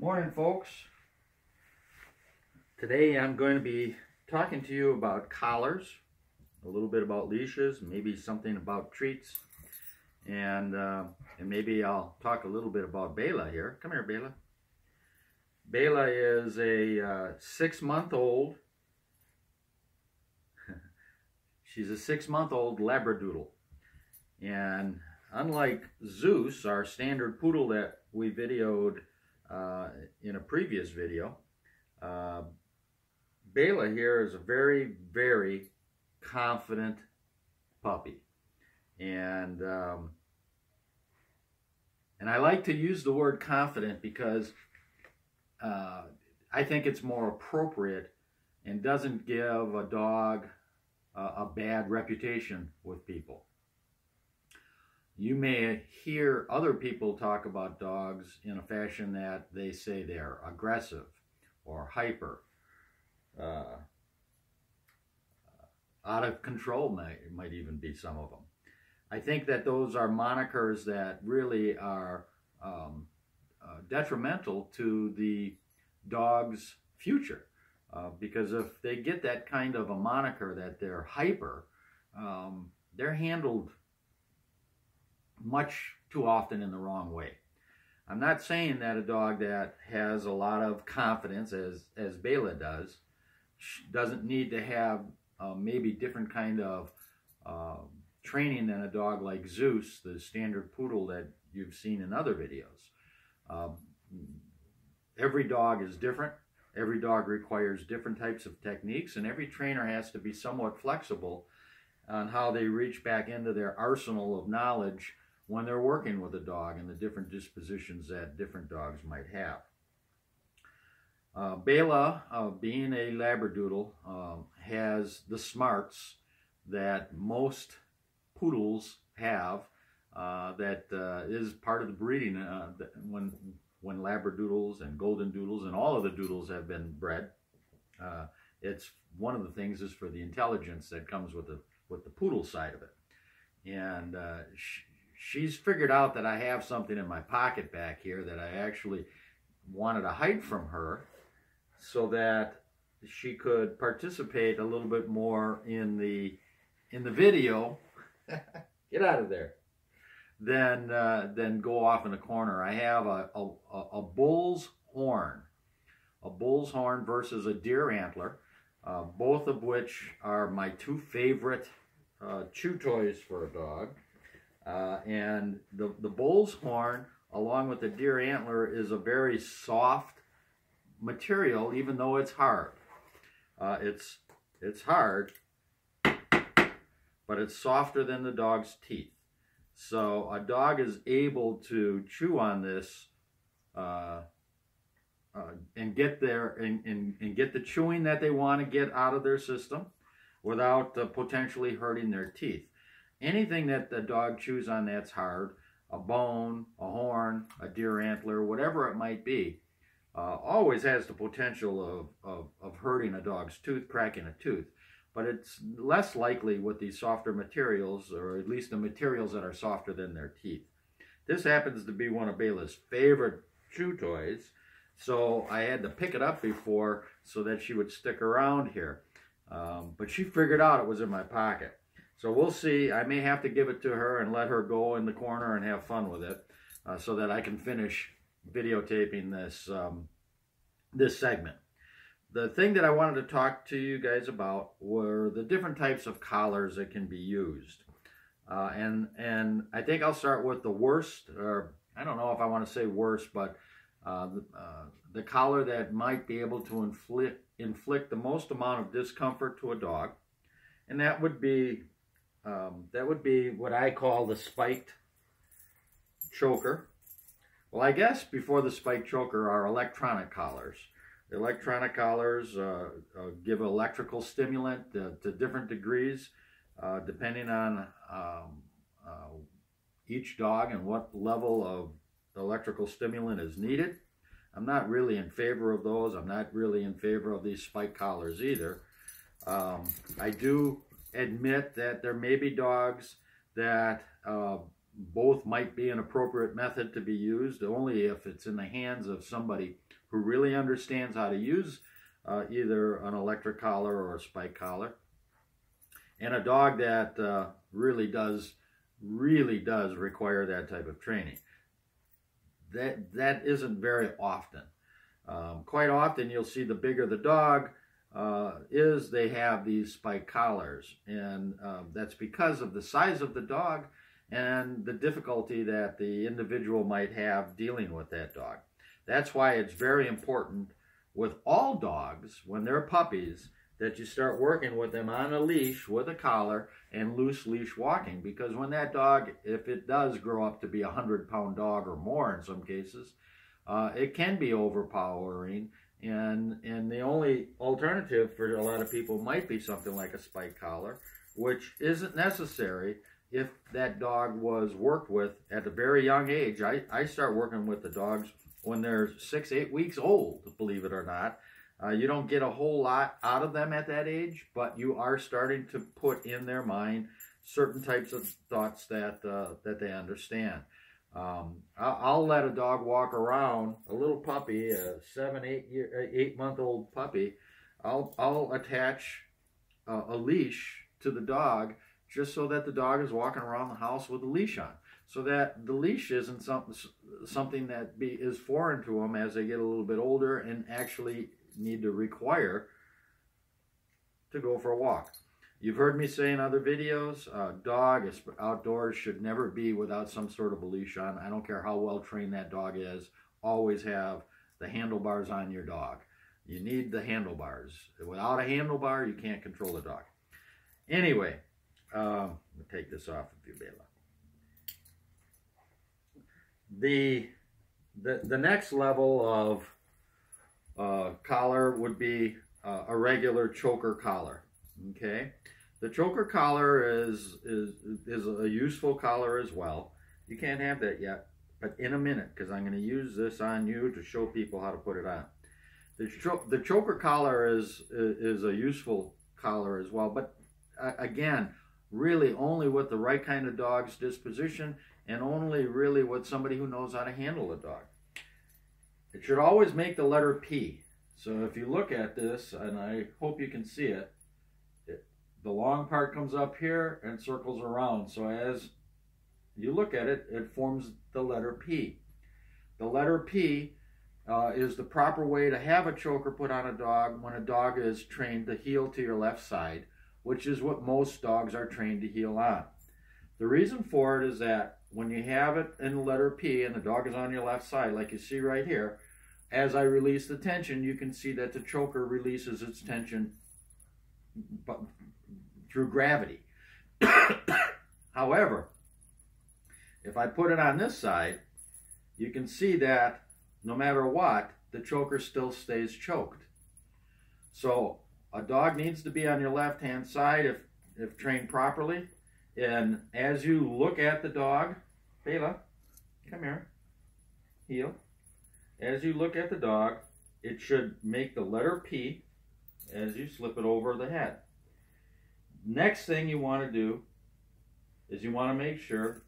Morning, folks. Today I'm going to be talking to you about collars, a little bit about leashes, maybe something about treats, and maybe I'll talk a little bit about Bela here. Come here, Bela. Bela is a 6-month-old. She's a 6-month-old Labradoodle, and unlike Zeus, our standard poodle that we videoed in a previous video, Bela here is a very, very confident puppy, and I like to use the word confident because I think it's more appropriate and doesn't give a dog a bad reputation with people. You may hear other people talk about dogs in a fashion that they say they're aggressive or hyper, out of control might even be some of them. I think that those are monikers that really are detrimental to the dog's future, because if they get that kind of a moniker that they're hyper, they're handled much too often in the wrong way. I'm not saying that a dog that has a lot of confidence, as Bela does, doesn't need to have maybe different kind of training than a dog like Zeus, the standard poodle that you've seen in other videos. Every dog is different. Every dog requires different types of techniques, and every trainer has to be somewhat flexible on how they reach back into their arsenal of knowledge when they're working with a dog and the different dispositions that different dogs might have. Bela, being a Labradoodle, has the smarts that most poodles have, that is part of the breeding when Labradoodles and Golden Doodles and all of the Doodles have been bred. It's one of the things is for the intelligence that comes with the poodle side of it. And she's figured out that I have something in my pocket back here that I actually wanted to hide from her so that she could participate a little bit more in the video. Get out of there. Then go off in the corner. I have a bull's horn. A bull's horn versus a deer antler, both of which are my two favorite chew toys for a dog. And the bull's horn, along with the deer antler, is a very soft material, even though it's hard. It's hard, but it's softer than the dog's teeth. So a dog is able to chew on this and get get the chewing that they want to get out of their system without potentially hurting their teeth. Anything that the dog chews on that's hard, a bone, a horn, a deer antler, whatever it might be, always has the potential of hurting a dog's tooth, cracking a tooth. But it's less likely with these softer materials, or at least the materials that are softer than their teeth. This happens to be one of Bela's favorite chew toys, so I had to pick it up before so that she would stick around here. But she figured out it was in my pocket. So we'll see. I may have to give it to her and let her go in the corner and have fun with it, so that I can finish videotaping this this segment. The thing that I wanted to talk to you guys about were the different types of collars that can be used. And I think I'll start with the worst, or I don't know if I want to say worst, but the collar that might be able to inflict the most amount of discomfort to a dog, and that would be what I call the spiked choker. Well, I guess before the spiked choker are electronic collars. The electronic collars give electrical stimulant to different degrees, depending on each dog and what level of electrical stimulant is needed. I'm not really in favor of those. I'm not really in favor of these spike collars either. I do admit that there may be dogs that both might be an appropriate method to be used, only if it's in the hands of somebody who really understands how to use either an electric collar or a spike collar, and a dog that really does require that type of training. That isn't very often. Quite often you'll see the bigger the dog is, they have these spike collars, and that's because of the size of the dog and the difficulty that the individual might have dealing with that dog. That's why it's very important with all dogs, when they're puppies, that you start working with them on a leash with a collar and loose leash walking, because when that dog, if it does grow up to be a 100-pound dog or more in some cases, it can be overpowering, and the only alternative for a lot of people might be something like a spike collar, which isn't necessary if that dog was worked with at a very young age. I start working with the dogs when they're 6-8 weeks old, believe it or not. You don't get a whole lot out of them at that age, but you are starting to put in their mind certain types of thoughts that they understand. I'll let a dog walk around, a little puppy, a 8-month-old puppy. I'll attach a leash to the dog just so that the dog is walking around the house with a leash on, so that the leash isn't something that is foreign to them as they get a little bit older and actually need to require to go for a walk. You've heard me say in other videos, a dog outdoors should never be without some sort of a leash on. I don't care how well trained that dog is, always have the handlebars on your dog. You need the handlebars. Without a handlebar, you can't control the dog. Anyway, let me take this off of you, Bela. The next level of collar would be a regular choker collar. Okay, the choker collar is a useful collar as well. You can't have that yet, but in a minute, because I'm going to use this on you to show people how to put it on. The choker collar is a useful collar as well, but again, really only with the right kind of dog's disposition, and only really with somebody who knows how to handle a dog. It should always make the letter P. So if you look at this, and I hope you can see it, the long part comes up here and circles around. So as you look at it, it forms the letter P. The letter P is the proper way to have a choker put on a dog when a dog is trained to heel to your left side, which is what most dogs are trained to heel on. The reason for it is that when you have it in the letter P and the dog is on your left side, like you see right here, as I release the tension, you can see that the choker releases its tension through gravity. However, if I put it on this side, you can see that no matter what, the choker still stays choked. So a dog needs to be on your left-hand side if trained properly. And as you look at the dog, Bela, come here, heel. As you look at the dog, it should make the letter P as you slip it over the head. Next thing you want to do is you want to make sure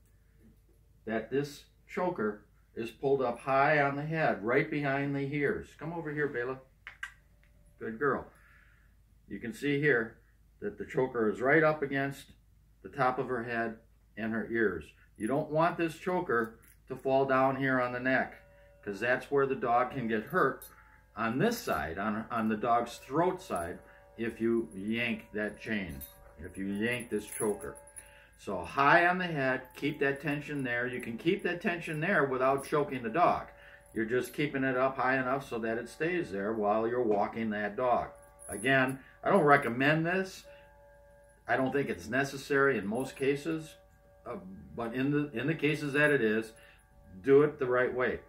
that this choker is pulled up high on the head, right behind the ears. Come over here, Bela. Good girl. You can see here that the choker is right up against the top of her head and her ears. You don't want this choker to fall down here on the neck, because that's where the dog can get hurt on this side, on the dog's throat side, if you yank that chain, if you yank this choker. So high on the head, keep that tension there. You can keep that tension there without choking the dog. You're just keeping it up high enough so that it stays there while you're walking that dog. Again, I don't recommend this. I don't think it's necessary in most cases, but in the cases that it is, do it the right way.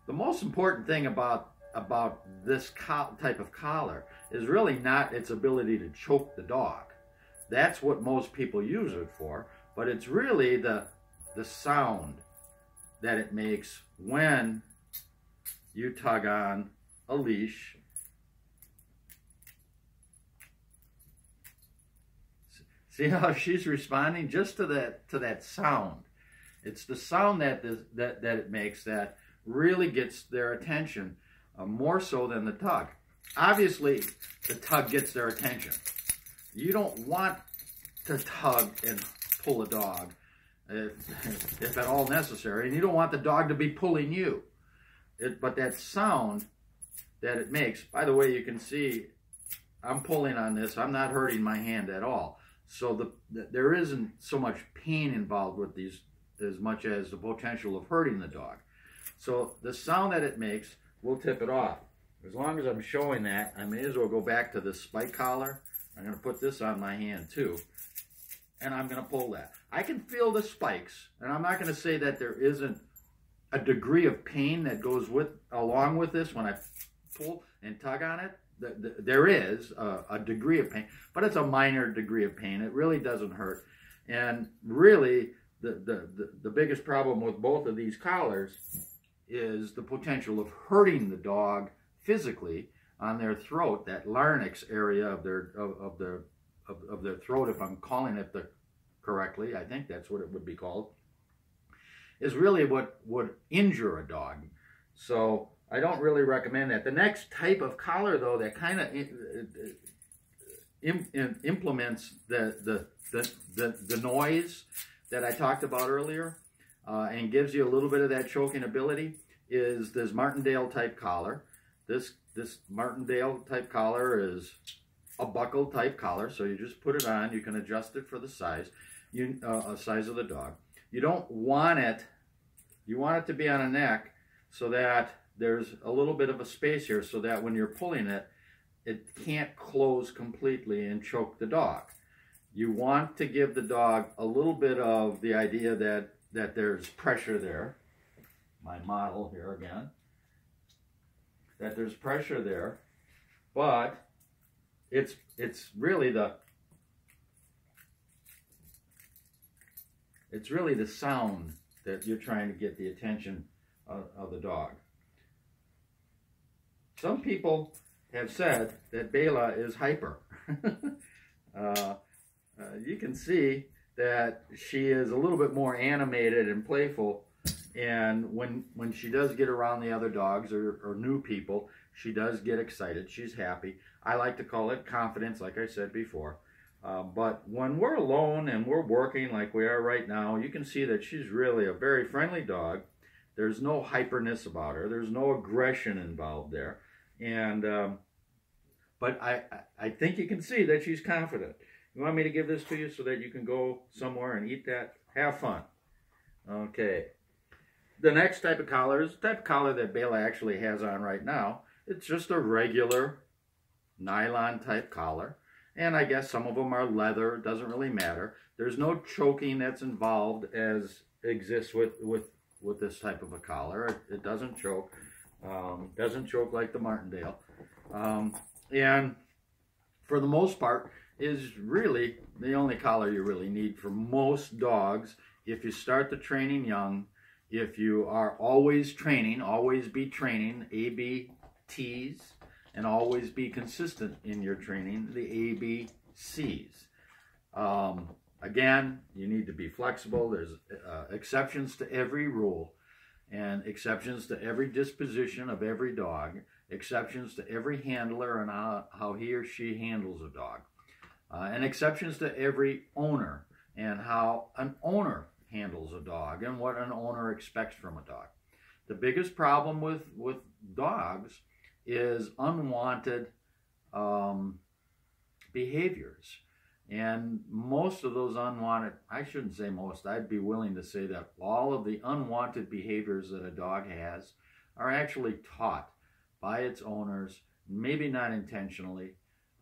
The most important thing about this type of collar is really not its ability to choke the dog. That's what most people use it for, but it's really the sound that it makes when you tug on a leash. See how she's responding just to that sound. It's the sound that it makes that really gets their attention, more so than the tug. Obviously, the tug gets their attention. You don't want to tug and pull a dog, if at all necessary, and you don't want the dog to be pulling you. But that sound that it makes, by the way, you can see I'm pulling on this. I'm not hurting my hand at all. So there isn't so much pain involved with these as much as the potential of hurting the dog. So the sound that it makes will tip it off. As long as I'm showing that, I may as well go back to the spike collar. I'm going to put this on my hand too, and I'm going to pull that. I can feel the spikes, and I'm not going to say that there isn't a degree of pain that goes along with this when I pull and tug on it. There is a degree of pain, but it's a minor degree of pain. It really doesn't hurt. And really, the biggest problem with both of these collars is the potential of hurting the dog physically on their throat, that larynx area of their throat, if I'm calling it correctly. I think that's what it would be called, is really what would injure a dog. So I don't really recommend that. The next type of collar, though, that kind of implements the noise that I talked about earlier, and gives you a little bit of that choking ability, is this Martindale type collar. This Martindale type collar is a buckle type collar, so you just put it on. You can adjust it for the size of the dog. You don't want it. You want it to be on a neck so that there's a little bit of a space here, so that when you're pulling it, it can't close completely and choke the dog. You want to give the dog a little bit of the idea that there's pressure there. My model here again. That there's pressure there, but it's really the sound that you're trying to get the attention of the dog. Some people have said that Bela is hyper. You can see that she is a little bit more animated and playful, and when she does get around the other dogs or new people, she does get excited. She's happy. I like to call it confidence, like I said before. But when we're alone and we're working like we are right now, you can see that she's really a very friendly dog. There's no hyperness about her. There's no aggression involved there. And but I think you can see that she's confident. You want me to give this to you so that you can go somewhere and eat that? Have fun. Okay. The next type of collar is the type of collar that Bela actually has on right now. It's just a regular nylon type collar. And I guess some of them are leather. It doesn't really matter. There's no choking that's involved as exists with this type of a collar. It doesn't choke. Doesn't choke like the Martindale. And for the most part is really the only collar you really need for most dogs. If you start the training young, if you are always training, always be training, ABTs, and always be consistent in your training, the ABCs. Again, you need to be flexible. There's exceptions to every rule, and exceptions to every disposition of every dog, exceptions to every handler and how he or she handles a dog, and exceptions to every owner and how an owner handles a dog and what an owner expects from a dog. The biggest problem with dogs is unwanted behaviors. And most of those unwanted, I shouldn't say most, I'd be willing to say that all of the unwanted behaviors that a dog has are actually taught by its owners, maybe not intentionally.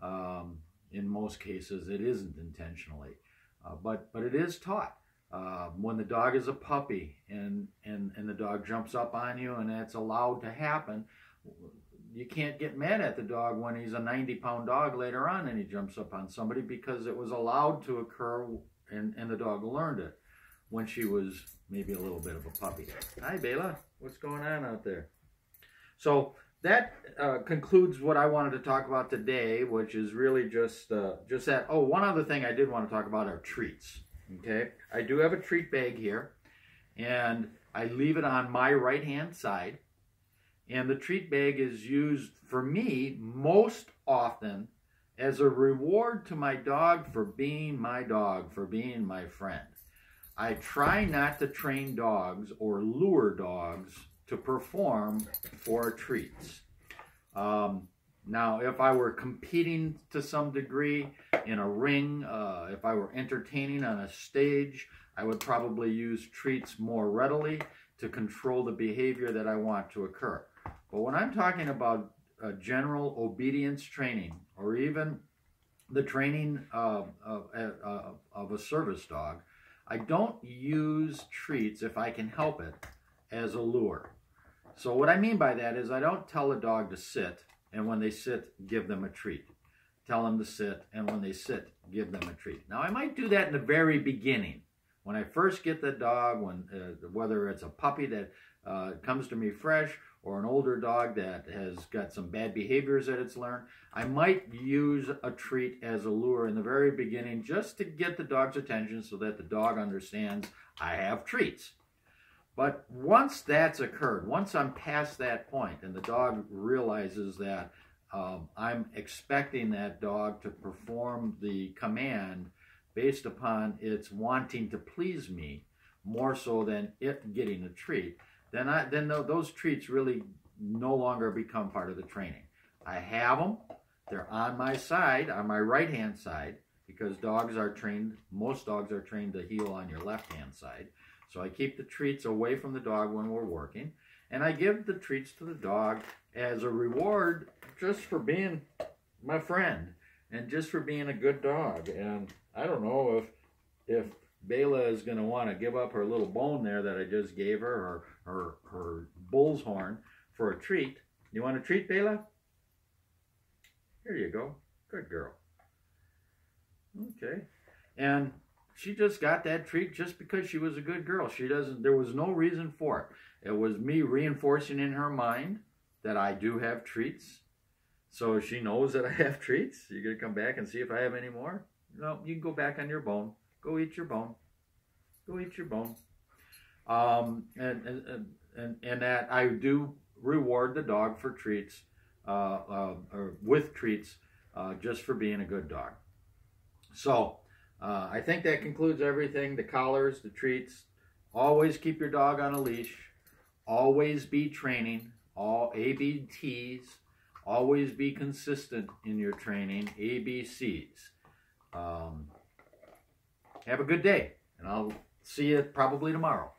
In most cases, it isn't intentionally, but it is taught. When the dog is a puppy and the dog jumps up on you and that's allowed to happen, you can't get mad at the dog when he's a 90-pound dog later on and he jumps up on somebody, because it was allowed to occur and the dog learned it when she was maybe a little bit of a puppy. Hi, Bela. What's going on out there? So that concludes what I wanted to talk about today, which is really just that. Oh, one other thing I did want to talk about are treats. Okay, I do have a treat bag here, and I leave it on my right-hand side. And the treat bag is used for me most often as a reward to my dog, for being my friend. I try not to train dogs or lure dogs to perform for treats. Now, if I were competing to some degree in a ring, if I were entertaining on a stage, I would probably use treats more readily to control the behavior that I want to occur. But when I'm talking about general obedience training, or even the training of a service dog, I don't use treats, if I can help it, as a lure. So what I mean by that is I don't tell a dog to sit, and when they sit, give them a treat. Tell them to sit, and when they sit, give them a treat. Now, I might do that in the very beginning. When I first get the dog, whether it's a puppy that comes to me fresh, or an older dog that has got some bad behaviors that it's learned, I might use a treat as a lure in the very beginning, just to get the dog's attention so that the dog understands I have treats. But once that's occurred, once I'm past that point and the dog realizes that I'm expecting that dog to perform the command based upon its wanting to please me more so than it getting a treat, then those treats really no longer become part of the training. I have them. They're on my side, on my right-hand side, because dogs are trained, most dogs are trained to heel on your left-hand side. So I keep the treats away from the dog when we're working, and I give the treats to the dog as a reward just for being my friend and just for being a good dog. And I don't know if Bela is going to want to give up her little bone there that I just gave her, or her bull's horn, for a treat. You want a treat, Bela? Here you go. Good girl. Okay. And she just got that treat just because she was a good girl. There was no reason for it. It was me reinforcing in her mind that I do have treats. So she knows that I have treats. You're going to come back and see if I have any more? No, you can go back on your bone. Go eat your bone. Go eat your bone. And that I do reward the dog for treats, or with treats, just for being a good dog. So I think that concludes everything. The collars, the treats. Always keep your dog on a leash. Always be training. All ABTs. Always be consistent in your training. ABCs. Have a good day, and I'll see you probably tomorrow.